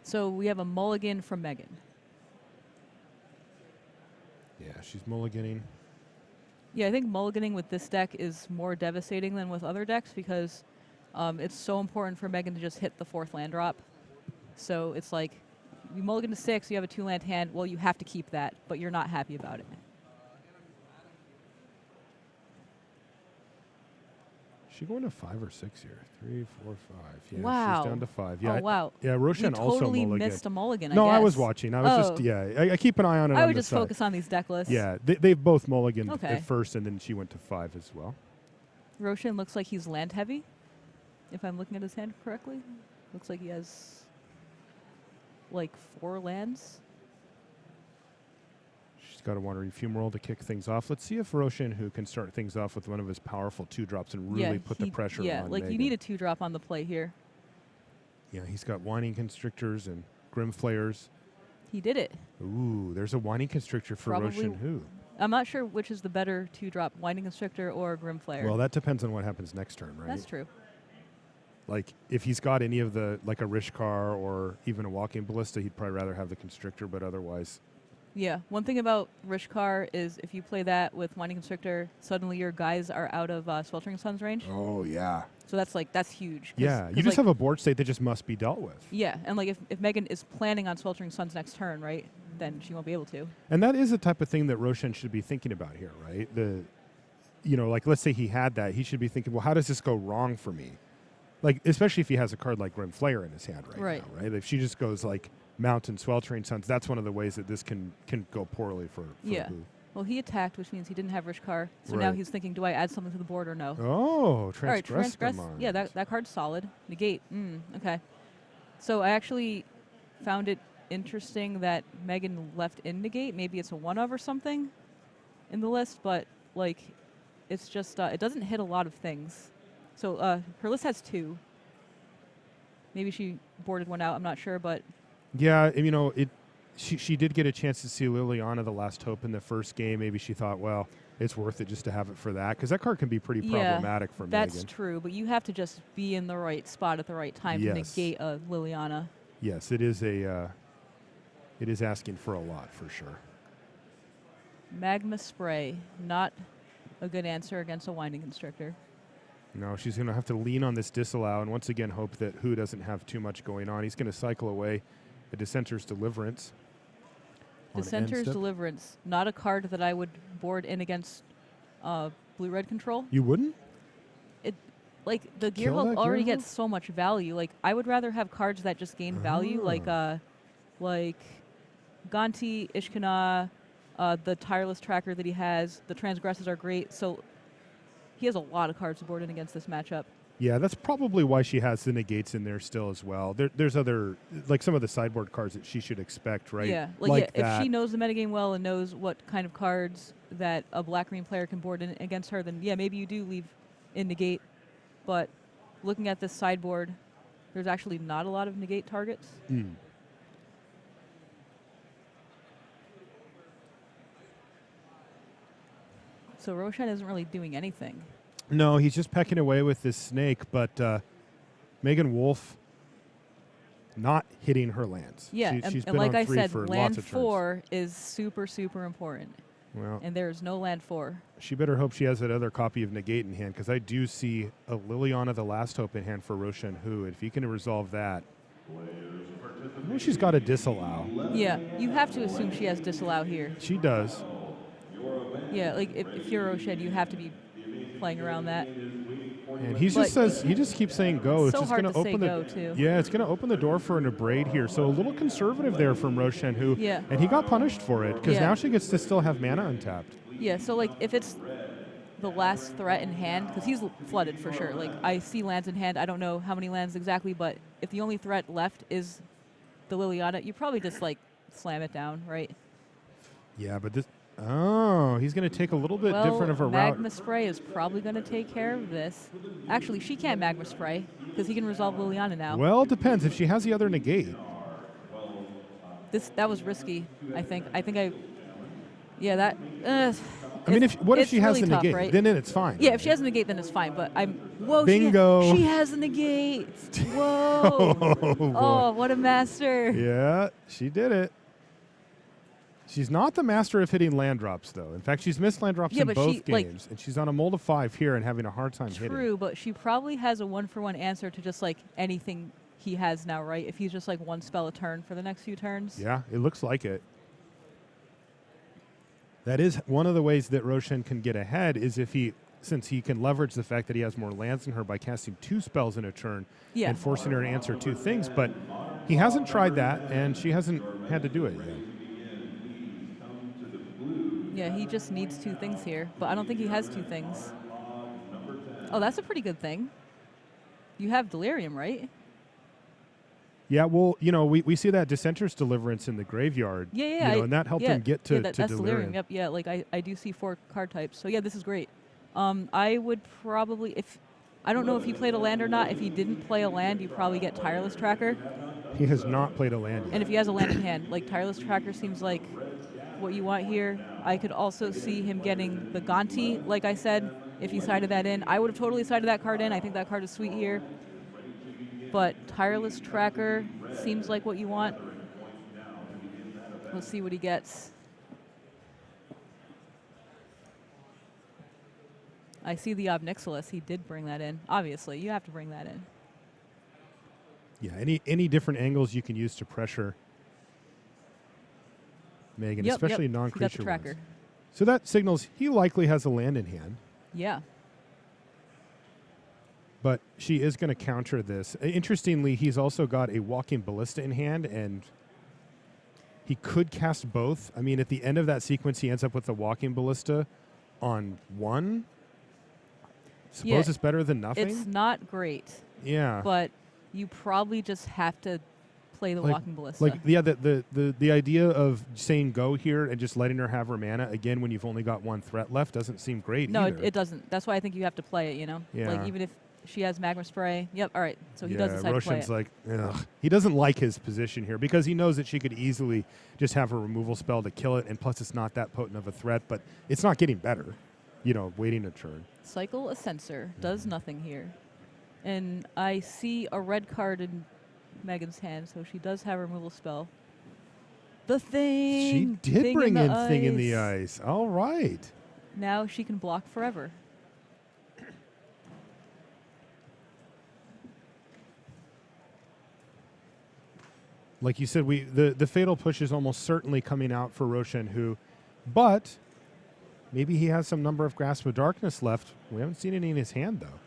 Speaker 1: So we have a mulligan from Meghan.
Speaker 2: Yeah, she's mulliganing.
Speaker 1: Yeah, I think mulliganing with this deck is more devastating than with other decks because it's so important for Meghan to just hit the 4th land drop. So it's like, you mulligan to 6, you have a 2-land hand, well, you have to keep that, but you're not happy about it.
Speaker 2: Is she going to 5 or 6 here? 3, 4, 5. Yeah,
Speaker 1: Wow.
Speaker 2: she's down to 5. Yeah,
Speaker 1: Oh, wow.
Speaker 2: Yeah, Roichen
Speaker 1: You
Speaker 2: also
Speaker 1: totally
Speaker 2: mulliganed.
Speaker 1: missed a mulligan,
Speaker 2: No,
Speaker 1: I guess.
Speaker 2: I was watching. I was just, I keep an eye on it
Speaker 1: I
Speaker 2: on
Speaker 1: would
Speaker 2: the
Speaker 1: just
Speaker 2: side.
Speaker 1: focus on these deck lists.
Speaker 2: Yeah, they've both mulliganed
Speaker 1: Okay.
Speaker 2: at first, and then she went to 5 as well.
Speaker 1: Ruochen looks like he's land heavy, if I'm looking at his hand correctly. Looks like he has like 4 lands.
Speaker 2: She's got a Wandering Fumarole to kick things off. Let's see if Ruochen, who can start things off with one of his powerful 2-drops and really put the pressure on
Speaker 1: Yeah, like
Speaker 2: Meghan.
Speaker 1: you need a 2-drop on the play here.
Speaker 2: Yeah, he's got Whining Constrictors and Grim Flayers.
Speaker 1: He did it.
Speaker 2: Ooh, there's a Whining Constrictor for
Speaker 1: Probably
Speaker 2: Ruochen who?
Speaker 1: I'm not sure which is the better 2-drop, Winding Constrictor or Grim Flare.
Speaker 2: Well, that depends on what happens next turn, right?
Speaker 1: That's true.
Speaker 2: Like, if he's got any of the, like a Rishkar or even a Walking Ballista, he'd probably rather have the Constrictor, but otherwise...
Speaker 1: Yeah, one thing about Rishkar is if you play that with Winding Constrictor, suddenly your guys are out of Sweltering Sun's range.
Speaker 2: Oh, yeah.
Speaker 1: So that's huge.
Speaker 2: Yeah, you just have a board state that just must be dealt with.
Speaker 1: Yeah, and like if Meghan is planning on Sweltering Suns next turn, right, then she won't be able to.
Speaker 2: And that is the type of thing that Rochen should be thinking about here, right? Like let's say he had that, he should be thinking, well, how does this go wrong for me? Like, especially if he has a card like Grim Flayer in his hand right now, right? If she just goes like Mountain, Sweltering Suns, that's one of the ways that this can go poorly for
Speaker 1: Yeah.
Speaker 2: Boo.
Speaker 1: Well, he attacked, which means he didn't have Rishkar. So now he's thinking, do I add something to the board or no?
Speaker 2: Oh,
Speaker 1: All right,
Speaker 2: Transgress.
Speaker 1: Yeah, that card's solid. Negate. Okay. So I actually found it interesting that Meghan left in Negate. Maybe it's a one of or something in the list, but like it's just it doesn't hit a lot of things. So her list has 2. Maybe she boarded one out. I'm not sure, but
Speaker 2: yeah, she did get a chance to see Liliana, the Last Hope, in the first game. Maybe she thought, well, it's worth it just to have it for that, because that card can be pretty problematic for Meghan.
Speaker 1: That's true, but you have to just be in the right spot at the right time to negate a Liliana.
Speaker 2: Yes, it is asking for a lot for sure.
Speaker 1: Magma Spray, not a good answer against a Winding Constrictor.
Speaker 2: No, she's going to have to lean on this Disallow and once again hope that Who doesn't have too much going on. He's going to cycle away a Dissenter's Deliverance.
Speaker 1: Dissenter's Deliverance, not a card that I would board in against blue-red control.
Speaker 2: You wouldn't?
Speaker 1: Like, the Gearhulk already gets so much value. Like, I would rather have cards that just gain value, like Gonti, Ishkana, the Tireless Tracker that he has. The Transgressors are great, so he has a lot of cards to board in against this matchup.
Speaker 2: Yeah, that's probably why she has the negates in there still as well. There's other, like some of the sideboard cards that she should expect, right?
Speaker 1: Yeah, if she knows the metagame well and knows what kind of cards that a black-green player can board in against her, then yeah, maybe you do leave in negate. But looking at this sideboard, there's actually not a lot of negate targets. So Rochen isn't really doing anything.
Speaker 2: No, he's just pecking away with this snake, but Meghan Wolff not hitting her lands.
Speaker 1: Yeah,
Speaker 2: she's
Speaker 1: and
Speaker 2: been
Speaker 1: like
Speaker 2: on
Speaker 1: I
Speaker 2: 3
Speaker 1: said,
Speaker 2: for
Speaker 1: land
Speaker 2: lots of
Speaker 1: 4
Speaker 2: turns.
Speaker 1: is super, super important.
Speaker 2: Well,
Speaker 1: and there's no land 4.
Speaker 2: She better hope she has that other copy of Negate in hand, because I do see a Liliana, the Last Hope, in hand for Rochen Hu. If he can resolve that, well, she's got a Disallow.
Speaker 1: Yeah, you have to assume she has Disallow here.
Speaker 2: She does.
Speaker 1: Yeah, like if you're Rochen, you have to be playing around that.
Speaker 2: And he just keeps saying go.
Speaker 1: It's so
Speaker 2: just
Speaker 1: hard
Speaker 2: going
Speaker 1: to
Speaker 2: open
Speaker 1: say go, too.
Speaker 2: Yeah, it's going to open the door for an Abrade here. So a little conservative there from Rochen Hu.
Speaker 1: Yeah.
Speaker 2: And he got punished for it, because now she gets to still have mana untapped.
Speaker 1: Yeah, so like if it's the last threat in hand, because he's flooded for sure. Like I see lands in hand. I don't know how many lands exactly, but if the only threat left is the Liliana, you probably just like slam it down, right?
Speaker 2: Yeah, but this... Oh, he's going to take a little bit different of a route.
Speaker 1: Magma Spray is probably going to take care of this. Actually, she can't Magma Spray because he can resolve Liliana now.
Speaker 2: Well, it depends. If she has the other negate.
Speaker 1: That was risky, I think. Yeah, that...
Speaker 2: I mean, what if she has
Speaker 1: really
Speaker 2: the negate?
Speaker 1: tough, right?
Speaker 2: Then it's fine.
Speaker 1: Yeah, if she has a negate, then it's fine. But whoa,
Speaker 2: Bingo.
Speaker 1: She has a negate. Whoa. Oh, what a master.
Speaker 2: Yeah, she did it. She's not the master of hitting land drops, though. In fact, she's missed land drops in both games, and she's on a mold of 5 here and having a hard time hitting.
Speaker 1: True, but she probably has a 1-for-1 answer to just like anything he has now, right? If he's just like one spell a turn for the next few turns.
Speaker 2: Yeah, it looks like it. That is one of the ways that Rochen can get ahead, is since he can leverage the fact that he has more lands than her by casting 2 spells in a turn and forcing her to answer 2 things. But he hasn't tried that, and she hasn't had to do it yet.
Speaker 1: Yeah, he just needs 2 things here, but I don't think he has 2 things. Oh, that's a pretty good thing. You have Delirium, right?
Speaker 2: Yeah, well, we see that Dissenter's Deliverance in the graveyard.
Speaker 1: Yeah.
Speaker 2: And that helped him get to
Speaker 1: that's
Speaker 2: Delirium.
Speaker 1: Yep, yeah, like I do see 4 card types. So yeah, this is great. I would probably, I don't know if he played a land or not. If he didn't play a land, you probably get Tireless Tracker.
Speaker 2: He has not played a land yet.
Speaker 1: And if he has a land in hand, like Tireless Tracker seems like what you want here. I could also see him getting the Gonti, like I said, if he sided that in. I would have totally sided that card in. I think that card is sweet here. But Tireless Tracker seems like what you want. Let's see what he gets. I see the Obnixilis. He did bring that in. Obviously, you have to bring that in.
Speaker 2: Yeah, any different angles you can use to pressure. Meghan,
Speaker 1: Yep,
Speaker 2: especially
Speaker 1: yep. He got
Speaker 2: non-creature
Speaker 1: the tracker.
Speaker 2: ones. So that signals he likely has a land in hand.
Speaker 1: Yeah.
Speaker 2: But she is going to counter this. Interestingly, he's also got a walking ballista in hand, and he could cast both. I mean, at the end of that sequence, he ends up with a walking ballista on one. Suppose it's better than nothing?
Speaker 1: It's not great,
Speaker 2: Yeah.
Speaker 1: but you probably just have to play the walking ballista.
Speaker 2: The idea of saying go here and just letting her have her mana, again, when you've only got one threat left, doesn't seem great
Speaker 1: no,
Speaker 2: either.
Speaker 1: it doesn't. That's why I think you have to play it,
Speaker 2: Yeah.
Speaker 1: Like, even if she has magma spray. Yep, all right. So he does decide to play
Speaker 2: Rocen's
Speaker 1: it.
Speaker 2: like, ugh. He doesn't like his position here because he knows that she could easily just have her removal spell to kill it, and plus it's not that potent of a threat, but it's not getting better, waiting a turn.
Speaker 1: Cycle a sensor. Does nothing here. And I see a red card in Meghan's hand, so she does have a removal spell. The thing!
Speaker 2: She did
Speaker 1: thing
Speaker 2: bring
Speaker 1: in,
Speaker 2: in Thing in the Ice. All right.
Speaker 1: Now she can block forever.
Speaker 2: Like you said, the fatal push is almost certainly coming out for Ruochen, but maybe he has some number of Grasp of Darkness left. We haven't seen any in his hand, though.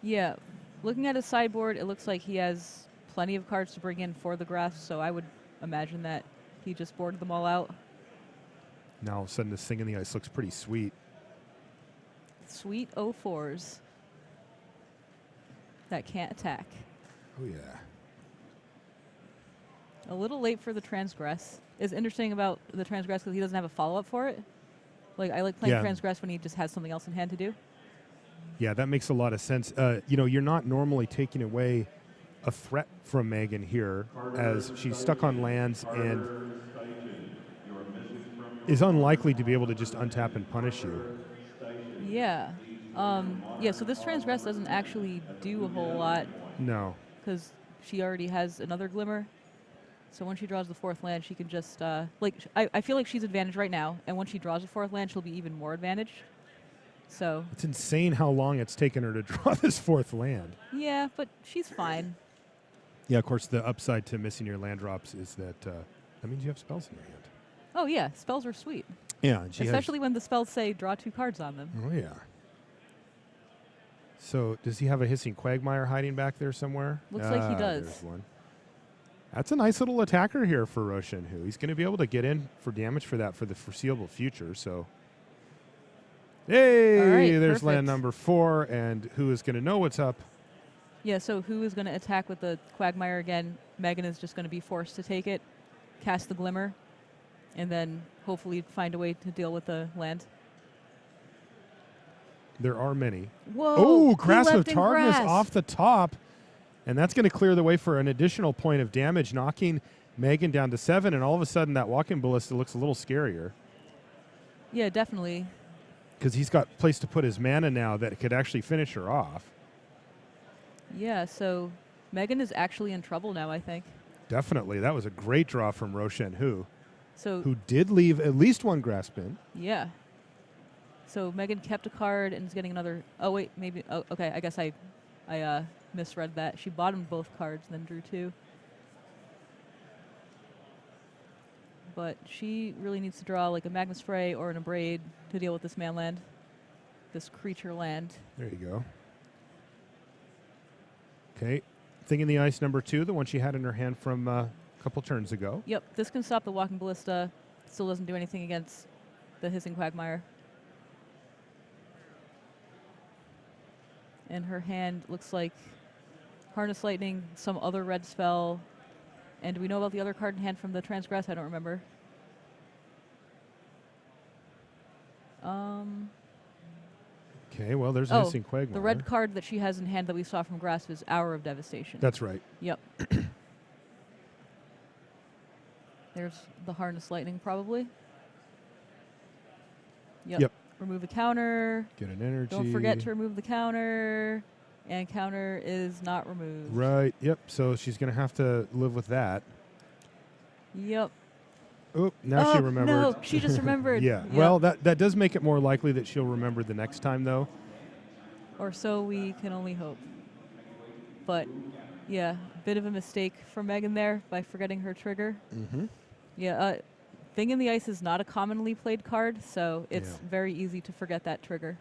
Speaker 1: Yeah. Looking at his sideboard, it looks like he has plenty of cards to bring in for the Grasp, so I would imagine that he just boarded them all out.
Speaker 2: Now all of a sudden, this Thing in the Ice looks pretty sweet.
Speaker 1: Sweet 04s that can't attack.
Speaker 2: Oh, yeah.
Speaker 1: A little late for the Transgress. Is interesting about the Transgress because he doesn't have a follow-up for it. Like, I like playing Transgress when he just has something else in hand to do.
Speaker 2: Yeah, that makes a lot of sense. You're not normally taking away a threat from Meghan here, as she's stuck on lands and is unlikely to be able to just untap and punish you.
Speaker 1: Yeah. So this Transgress doesn't actually do a whole lot.
Speaker 2: No.
Speaker 1: Because she already has another Glimmer. So when she draws the fourth land, she can just, I feel like she's advantaged right now, and when she draws the fourth land, she'll be even more advantaged. So.
Speaker 2: It's insane how long it's taken her to draw this fourth land.
Speaker 1: Yeah, but she's fine.
Speaker 2: Yeah, of course, the upside to missing your land drops is that means you have spells in your hand.
Speaker 1: Oh, yeah, spells are sweet.
Speaker 2: Yeah. And
Speaker 1: especially when the spells say draw 2 cards on them.
Speaker 2: Oh, yeah. So does he have a Hissing Quagmire hiding back there somewhere?
Speaker 1: Looks like he does.
Speaker 2: There's one. That's a nice little attacker here for Ruochen, he's going to be able to get in for damage for that for the foreseeable future. So, hey,
Speaker 1: all right,
Speaker 2: there's
Speaker 1: perfect.
Speaker 2: land number 4, and who is going to know what's up?
Speaker 1: Yeah, so who is going to attack with the Quagmire again? Meghan is just going to be forced to take it, cast the Glimmer, and then hopefully find a way to deal with the land.
Speaker 2: There are many.
Speaker 1: Whoa!
Speaker 2: Oh, Grasp of
Speaker 1: in
Speaker 2: Darkness
Speaker 1: grass.
Speaker 2: off the top. And that's going to clear the way for an additional point of damage, knocking Meghan down to 7, and all of a sudden that walking ballista looks a little scarier.
Speaker 1: Yeah, definitely.
Speaker 2: Because he's got a place to put his mana now that could actually finish her off.
Speaker 1: Yeah, so Meghan is actually in trouble now, I think.
Speaker 2: Definitely. That was a great draw from Ruochen, who did leave at least one Grasp in.
Speaker 1: Yeah. So Meghan kept a card and is getting another. Oh, wait, maybe. Oh, okay, I guess I misread that. She bottomed both cards and then drew 2. But she really needs to draw like a Magma Spray or an Abrade to deal with this man land. This creature land.
Speaker 2: There you go. Okay. Thing in the Ice number 2, the one she had in her hand from a couple turns ago.
Speaker 1: Yep, this can stop the Walking Ballista. Still doesn't do anything against the Hissing Quagmire. And her hand looks like Harness Lightning, some other red spell. And do we know about the other card in hand from the Transgress? I don't remember.
Speaker 2: Okay, well, there's a Hissing Quagmire.
Speaker 1: The red card that she has in hand that we saw from Grasp is Hour of Devastation.
Speaker 2: That's right.
Speaker 1: Yep. There's the Harness Lightning, probably. Yep. Remove the counter.
Speaker 2: Get an energy.
Speaker 1: Don't forget to remove the counter. And counter is not removed.
Speaker 2: Right. Yep. So she's going to have to live with that.
Speaker 1: Yep.
Speaker 2: Oh, now she remembered.
Speaker 1: No, she just remembered.
Speaker 2: Yeah.
Speaker 1: Yep.
Speaker 2: Well, that does make it more likely that she'll remember the next time, though.
Speaker 1: Or so we can only hope. But, yeah, bit of a mistake from Meghan there by forgetting her trigger.
Speaker 2: Mm-hmm.
Speaker 1: Yeah, Thing in the Ice is not a commonly played card, so it's
Speaker 2: Yeah.
Speaker 1: very easy to forget that trigger.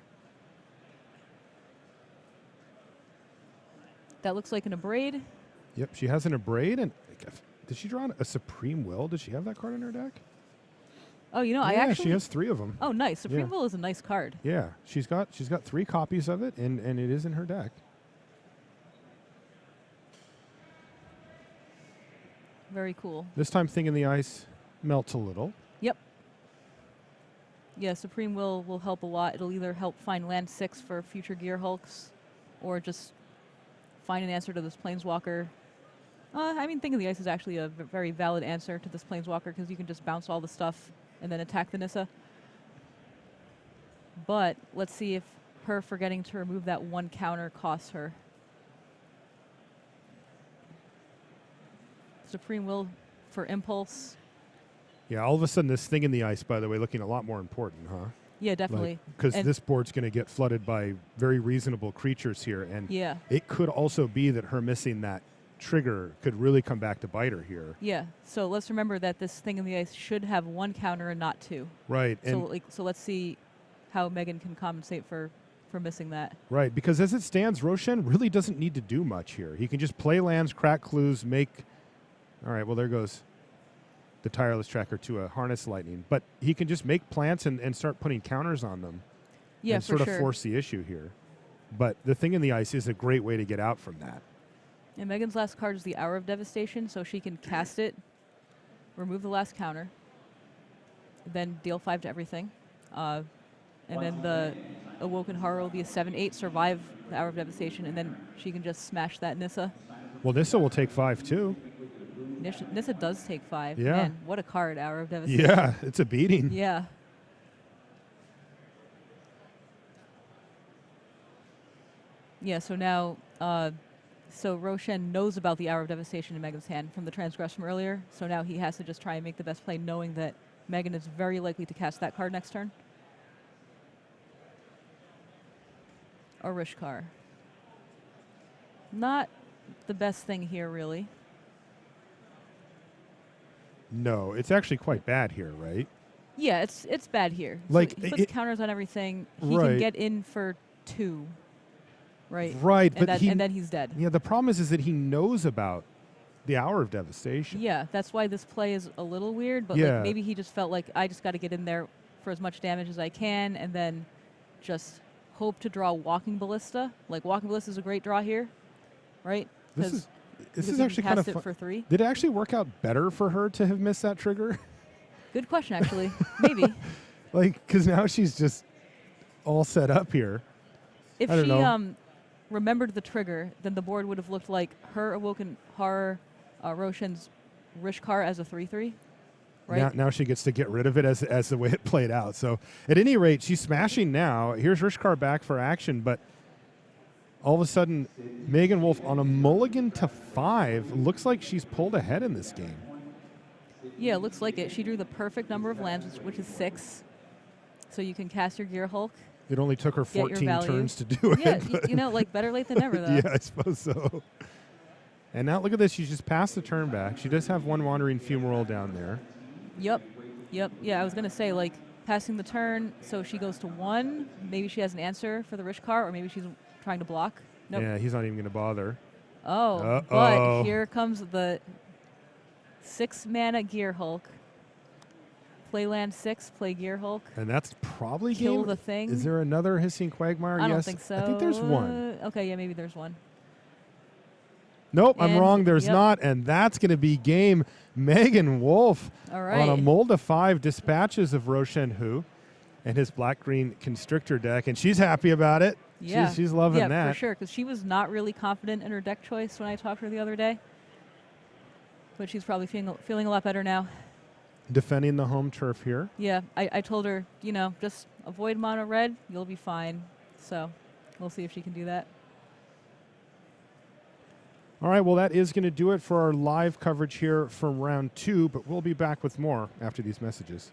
Speaker 1: That looks like an Abrade.
Speaker 2: Yep, she has an Abrade, and did she draw a Supreme Will? Does she have that card in her deck?
Speaker 1: Oh, you know, I
Speaker 2: Yeah,
Speaker 1: actually...
Speaker 2: she has 3 of them.
Speaker 1: Oh, nice. Supreme
Speaker 2: Yeah.
Speaker 1: Will is a nice card.
Speaker 2: Yeah, she's got 3 copies of it, and it is in her deck.
Speaker 1: Very cool.
Speaker 2: This time, Thing in the Ice melts a little.
Speaker 1: Yep. Yeah, Supreme will help a lot. It'll either help find land 6 for future Gear Hulks, or just find an answer to this Planeswalker. I mean, Thing in the Ice is actually a very valid answer to this Planeswalker, because you can just bounce all the stuff and then attack the Nissa. But let's see if her forgetting to remove that 1 counter costs her. Supreme Will for Impulse.
Speaker 2: Yeah, all of a sudden, this Thing in the Ice, by the way, looking a lot more important, huh?
Speaker 1: Yeah, definitely.
Speaker 2: Because
Speaker 1: And-
Speaker 2: this board's going to get flooded by very reasonable creatures here, and
Speaker 1: Yeah.
Speaker 2: it could also be that her missing that trigger could really come back to bite her here.
Speaker 1: Yeah, so let's remember that this Thing in the Ice should have 1 counter and not 2.
Speaker 2: Right,
Speaker 1: So,
Speaker 2: and
Speaker 1: so let's see how Meghan can compensate for missing that.
Speaker 2: right, because as it stands, Rochen really doesn't need to do much here. He can just play lands, crack clues, make... All right, well, there goes the Tireless Tracker to a Harness Lightning. But he can just make plants and start putting counters on them.
Speaker 1: Yeah,
Speaker 2: and
Speaker 1: for
Speaker 2: sort
Speaker 1: sure.
Speaker 2: of force the issue here. But the Thing in the Ice is a great way to get out from that.
Speaker 1: And Meghan's last card is the Hour of Devastation, so she can cast it, remove the last counter, then deal 5 to everything. And then the Awoken Horror will be a 7/8, survive the Hour of Devastation, and then she can just smash that Nissa.
Speaker 2: Well, Nissa will take 5, too.
Speaker 1: Nissa does take 5.
Speaker 2: Yeah.
Speaker 1: Man, what a card, Hour of Devastation.
Speaker 2: Yeah, it's a beating.
Speaker 1: Yeah. Yeah, so now, so Rochen knows about the Hour of Devastation in Meghan's hand from the transgress from earlier, so now he has to just try and make the best play knowing that Meghan is very likely to cast that card next turn. Or Rishkar. Not the best thing here, really.
Speaker 2: No, it's actually quite bad here, right?
Speaker 1: Yeah, it's bad here.
Speaker 2: Like,
Speaker 1: so he puts counters on everything. He
Speaker 2: Right.
Speaker 1: can get in for 2, right?
Speaker 2: Right,
Speaker 1: and,
Speaker 2: but
Speaker 1: and then he's dead.
Speaker 2: Yeah, the problem is that he knows about the Hour of Devastation.
Speaker 1: Yeah, that's why this play is a little weird, but
Speaker 2: Yeah.
Speaker 1: like maybe he just felt like I just got to get in there for as much damage as I can and then just hope to draw Walking Ballista. Like Walking Ballista is a great draw here, right?
Speaker 2: This is
Speaker 1: because
Speaker 2: is
Speaker 1: you
Speaker 2: actually
Speaker 1: can
Speaker 2: kind of
Speaker 1: cast
Speaker 2: fun.
Speaker 1: it for 3.
Speaker 2: Did it actually work out better for her to have missed that trigger?
Speaker 1: Good question, actually. Maybe.
Speaker 2: Like, because now she's just all set up here.
Speaker 1: If
Speaker 2: I don't
Speaker 1: she
Speaker 2: know.
Speaker 1: remembered the trigger, then the board would have looked like her Awoken Horror, Roshan's Rishkar as a 3/3, right?
Speaker 2: Now she gets to get rid of it as the way it played out. So at any rate, she's smashing now. Here's Rishkar back for action, but all of a sudden, Meghan Wolff on a mulligan to 5 looks like she's pulled ahead in this game.
Speaker 1: Yeah, it looks like it. She drew the perfect number of lands, which is 6. So you can cast your Gear Hulk.
Speaker 2: It only took her
Speaker 1: Get your
Speaker 2: 14
Speaker 1: value.
Speaker 2: turns to do it.
Speaker 1: Yeah,
Speaker 2: but-
Speaker 1: you know, like better late than never, though.
Speaker 2: yeah, I suppose so. And now look at this. She's just passed the turn back. She does have 1 Wandering Fumarole down there.
Speaker 1: Yep. Yeah, I was going to say, like, passing the turn, so she goes to 1. Maybe she has an answer for the Rishkar, or maybe she's trying to block. Nope.
Speaker 2: Yeah, he's not even going to bother.
Speaker 1: Oh,
Speaker 2: Uh-oh.
Speaker 1: but here comes the 6-mana Gear Hulk. Play land 6, play Gear Hulk.
Speaker 2: And that's probably
Speaker 1: Kill
Speaker 2: game.
Speaker 1: the thing.
Speaker 2: Is there another Hissing Quagmire?
Speaker 1: I don't
Speaker 2: Yes.
Speaker 1: think so.
Speaker 2: I think there's one.
Speaker 1: Okay, yeah, maybe there's one.
Speaker 2: Nope, I'm
Speaker 1: And-
Speaker 2: wrong. There's
Speaker 1: yep.
Speaker 2: not. And that's going to be game. Meghan Wolff
Speaker 1: All
Speaker 2: on
Speaker 1: right.
Speaker 2: a mold of 5 dispatches of Rochen Hu and his black-green Constrictor deck. And she's happy about it.
Speaker 1: Yeah.
Speaker 2: She's loving
Speaker 1: yeah,
Speaker 2: that.
Speaker 1: for sure, because she was not really confident in her deck choice when I talked to her the other day. But she's probably feeling a lot better now.
Speaker 2: Defending the home turf here.
Speaker 1: Yeah, I told her, you know, just avoid mono red, you'll be fine. So we'll see if she can do that.
Speaker 2: All right, well, that is going to do it for our live coverage here from round 2, but we'll be back with more after these messages.